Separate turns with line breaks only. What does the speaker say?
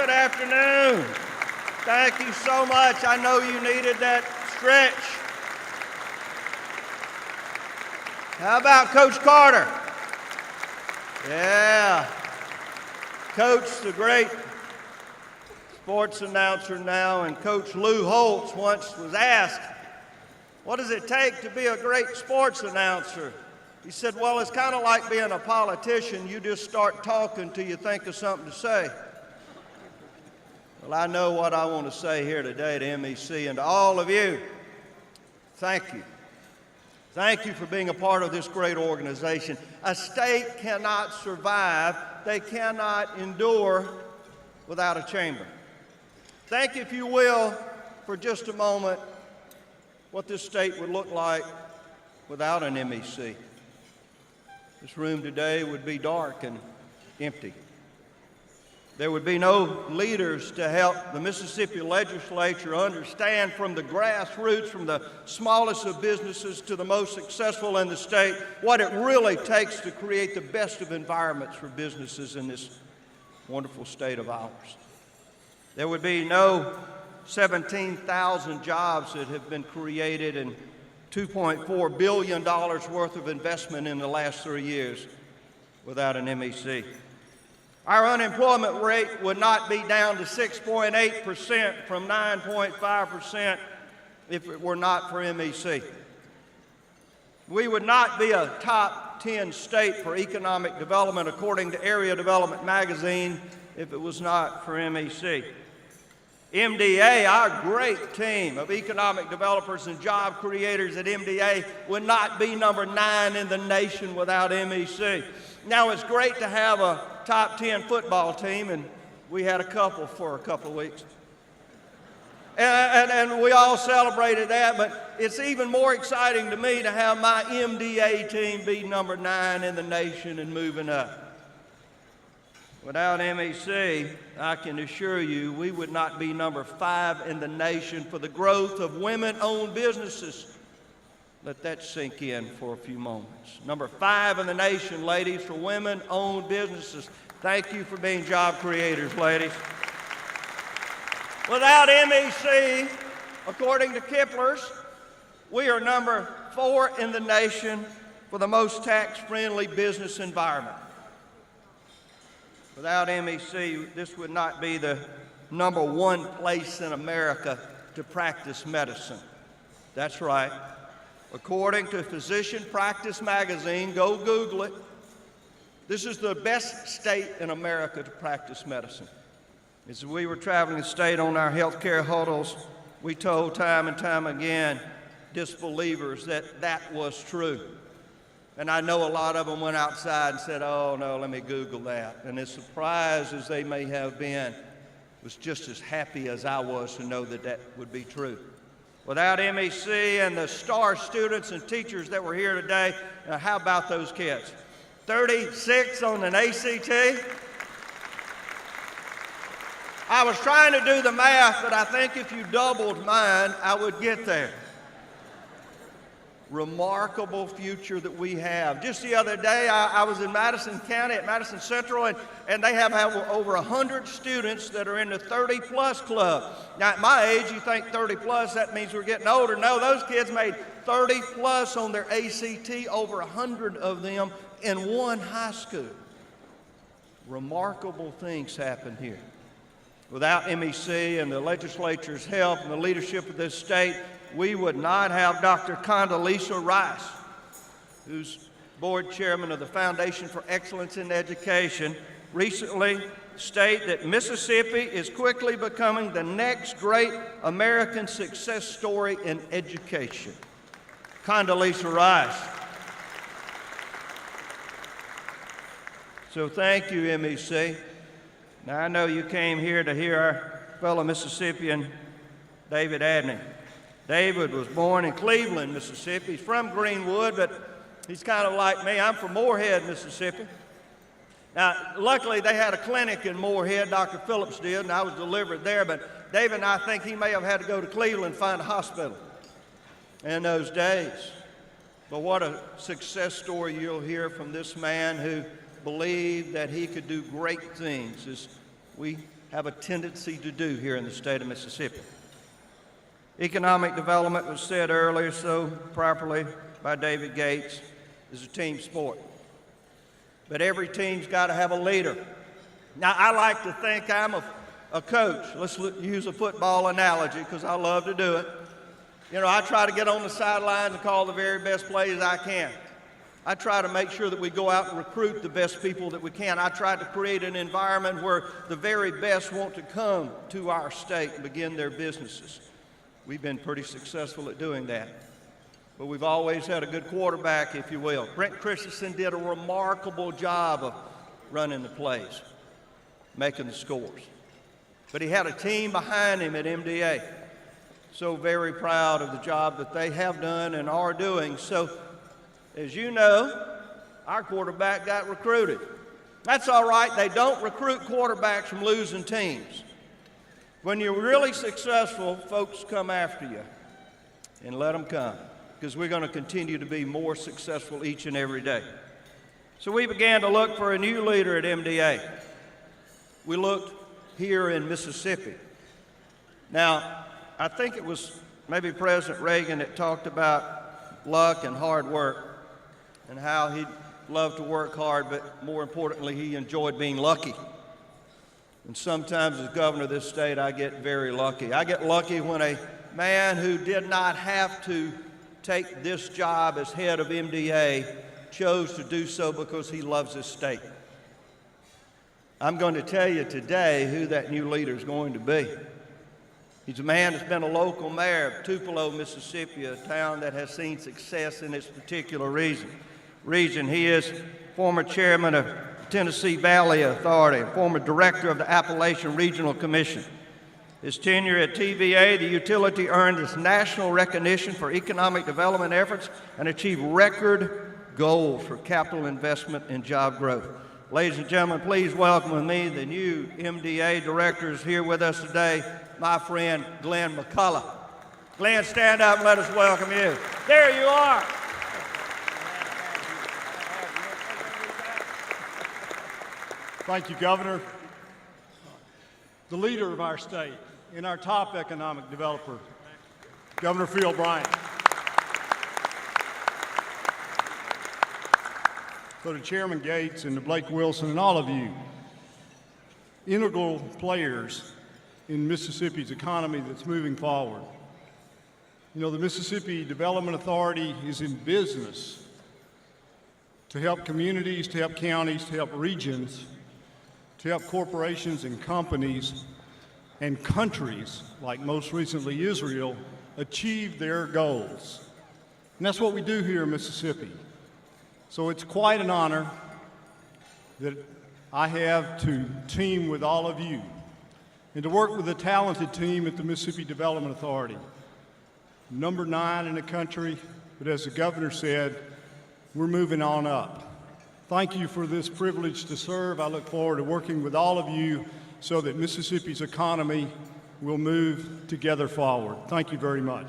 Good afternoon. Thank you so much. I know you needed that stretch. How about Coach Carter? Yeah. Coach, the great sports announcer now, and Coach Lou Holtz once was asked, what does it take to be a great sports announcer? He said, well, it's kind of like being a politician. You just start talking till you think of something to say. Well, I know what I want to say here today to MEC and to all of you. Thank you. Thank you for being a part of this great organization. A state cannot survive, they cannot endure without a chamber. Think, if you will, for just a moment, what this state would look like without an MEC. This room today would be dark and empty. There would be no leaders to help the Mississippi legislature understand from the grassroots, from the smallest of businesses to the most successful in the state, what it really takes to create the best of environments for businesses in this wonderful state of ours. There would be no 17,000 jobs that have been created and $2.4 billion worth of investment in the last 3 years without an MEC. Our unemployment rate would not be down to 6.8% from 9.5% if it were not for MEC. We would not be a top 10 state for economic development according to Area Development Magazine if it was not for MEC. MDA, our great team of economic developers and job creators at MDA, would not be number 9 in the nation without MEC. Now, it's great to have a top 10 football team, and we had a couple for a couple of weeks. And we all celebrated that, but it's even more exciting to me to have my MDA team be number 9 in the nation and moving up. Without MEC, I can assure you we would not be number 5 in the nation for the growth of women-owned businesses. Let that sink in for a few moments. Number 5 in the nation, ladies, for women-owned businesses. Thank you for being job creators, ladies. Without MEC, according to Kipler's, we are number 4 in the nation for the most tax-friendly business environment. Without MEC, this would not be the number 1 place in America to practice medicine. That's right. According to Physician Practice Magazine, go Google it, this is the best state in America to practice medicine. As we were traveling the state on our healthcare huddles, we told time and time again disbelievers that that was true. And I know a lot of them went outside and said, oh, no, let me Google that. And as surprised as they may have been, was just as happy as I was to know that that would be true. Without MEC and the star students and teachers that were here today, how about those kids? 36 on an ACT? I was trying to do the math, but I think if you doubled mine, I would get there. Remarkable future that we have. Just the other day, I was in Madison County at Madison Central, and they have over 100 students that are in the 30-plus club. Now, at my age, you think 30-plus, that means we're getting older. No, those kids made 30-plus on their ACT, over 100 of them in one high school. Remarkable things happen here. Without MEC and the legislature's help and the leadership of this state, we would not have Dr. Condoleezza Rice, who's board chairman of the Foundation for Excellence in Education, recently stated that Mississippi is quickly becoming the next great American success story in education. Condoleezza Rice. So thank you, MEC. Now, I know you came here to hear our fellow Mississippian, David Abney. David was born in Cleveland, Mississippi. He's from Greenwood, but he's kind of like me. I'm from Moorhead, Mississippi. Now, luckily, they had a clinic in Moorhead, Dr. Phillips did, and I was delivered there, but David and I think he may have had to go to Cleveland and find a hospital in those days. But what a success story you'll hear from this man who believed that he could do great things as we have a tendency to do here in the state of Mississippi. Economic development was said earlier so properly by David Gates, is a team sport. But every team's got to have a leader. Now, I like to think I'm a coach. Let's use a football analogy because I love to do it. You know, I try to get on the sidelines and call the very best plays I can. I try to make sure that we go out and recruit the best people that we can. I try to create an environment where the very best want to come to our state and begin their businesses. We've been pretty successful at doing that. But we've always had a good quarterback, if you will. Brent Christensen did a remarkable job of running the plays, making the scores. But he had a team behind him at MDA. So very proud of the job that they have done and are doing. So, as you know, our quarterback got recruited. That's all right. They don't recruit quarterbacks from losing teams. When you're really successful, folks come after you, and let them come, because we're going to continue to be more successful each and every day. So we began to look for a new leader at MDA. We looked here in Mississippi. Now, I think it was maybe President Reagan that talked about luck and hard work and how he loved to work hard, but more importantly, he enjoyed being lucky. And sometimes as governor of this state, I get very lucky. I get lucky when a man who did not have to take this job as head of MDA chose to do so because he loves his state. I'm going to tell you today who that new leader is going to be. He's a man that's been a local mayor of Tupelo, Mississippi, a town that has seen success in its particular region. He is former chairman of Tennessee Valley Authority, former director of the Appalachian Regional Commission. His tenure at TVA, the utility, earned its national recognition for economic development efforts and achieved record goals for capital investment and job growth. Ladies and gentlemen, please welcome with me the new MDA directors here with us today, my friend Glenn McCullough. Glenn, stand up and let us welcome you. There you are.
Thank you, Governor. The leader of our state and our top economic developer, Governor Phil Bryant. So to Chairman Gates and to Blake Wilson and all of you, integral players in Mississippi's economy that's moving forward. You know, the Mississippi Development Authority is in business to help communities, to help counties, to help regions, to help corporations and companies and countries, like most recently Israel, achieve their goals. And that's what we do here in Mississippi. So it's quite an honor that I have to team with all of you and to work with a talented team at the Mississippi Development Authority. Number 9 in the country, but as the governor said, we're moving on up. Thank you for this privilege to serve. I look forward to working with all of you so that Mississippi's economy will move together forward. Thank you very much.